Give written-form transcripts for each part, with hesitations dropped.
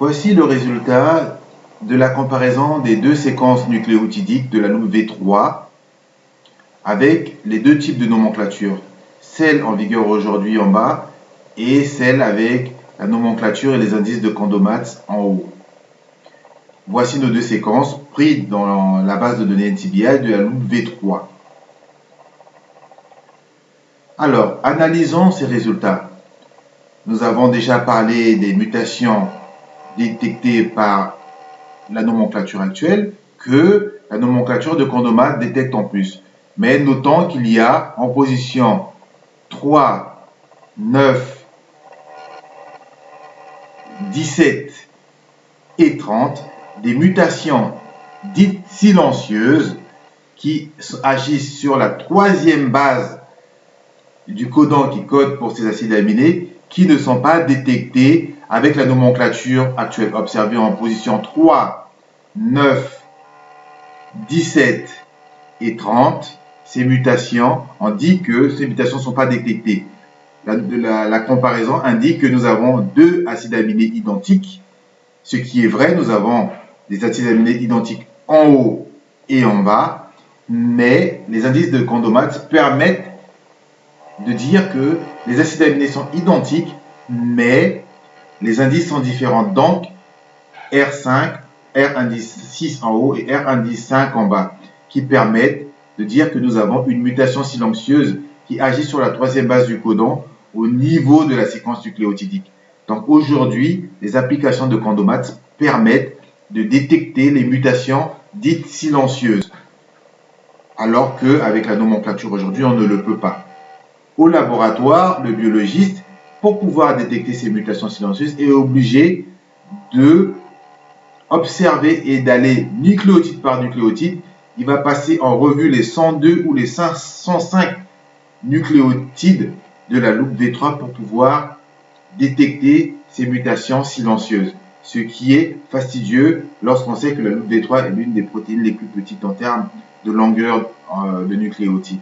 Voici le résultat de la comparaison des deux séquences nucléotidiques de la loupe V3 avec les deux types de nomenclature, celle en vigueur aujourd'hui en bas et celle avec la nomenclature et les indices de Condomax en haut. Voici nos deux séquences prises dans la base de données NCBI de la loupe V3. Alors, analysons ces résultats. Nous avons déjà parlé des mutations détectées par la nomenclature actuelle que la nomenclature de Condomax détecte en plus. Mais notons qu'il y a en position 3, 9, 17 et 30 des mutations dites silencieuses qui agissent sur la troisième base du codon qui code pour ces acides aminés qui ne sont pas détectés avec la nomenclature actuelle observée en position 3, 9, 17 et 30. Ces mutations, on dit que ces mutations ne sont pas détectées. La comparaison indique que nous avons deux acides aminés identiques. Ce qui est vrai, nous avons des acides aminés identiques en haut et en bas, mais les indices de Condomax permettent de dire que les acides aminés sont identiques, mais les indices sont différents. Donc, R5, R indice 6 en haut et R indice 5 en bas, qui permettent de dire que nous avons une mutation silencieuse qui agit sur la troisième base du codon au niveau de la séquence nucléotidique. Donc aujourd'hui, les applications de Condomax permettent de détecter les mutations dites silencieuses, alors qu'avec la nomenclature aujourd'hui, on ne le peut pas. Au laboratoire, le biologiste, pour pouvoir détecter ces mutations silencieuses, est obligé de observer et d'aller nucléotide par nucléotide. Il va passer en revue les 102 ou les 505 nucléotides de la loupe V3 pour pouvoir détecter ces mutations silencieuses. Ce qui est fastidieux lorsqu'on sait que la loupe V3 est l'une des protéines les plus petites en termes de longueur de nucléotides.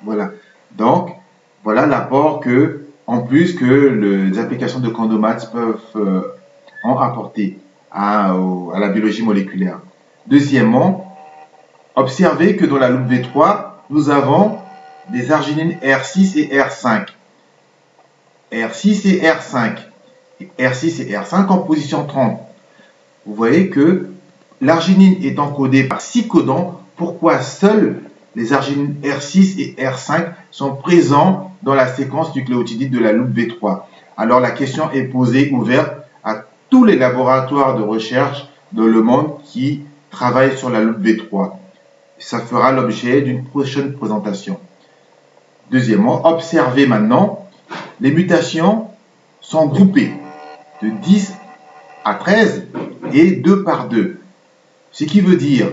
Voilà. Donc, voilà l'apport que, en plus que les applications de Condomax peuvent en apporter à la biologie moléculaire. Deuxièmement, observez que dans la loupe V3, nous avons des arginines R6 et R5. R6 et R5. R6 et R5 en position 30. Vous voyez que l'arginine est encodée par 6 codons. Pourquoi seuls les arginines R6 et R5 sont présents dans la séquence nucléotidique de la loupe V3? Alors la question est posée, ouverte à tous les laboratoires de recherche dans le monde qui travaillent sur la loupe V3. Ça fera l'objet d'une prochaine présentation. Deuxièmement, observez maintenant, les mutations sont groupées de 10 à 13 et 2 par 2. Ce qui veut dire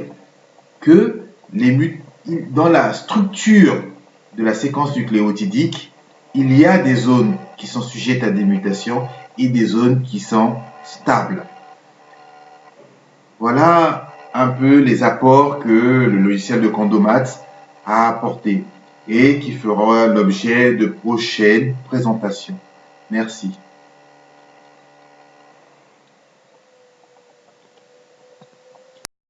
que dans la structure de la séquence nucléotidique, il y a des zones qui sont sujettes à des mutations et des zones qui sont stables. Voilà un peu les apports que le logiciel de Condomax a apportés et qui fera l'objet de prochaines présentations. Merci.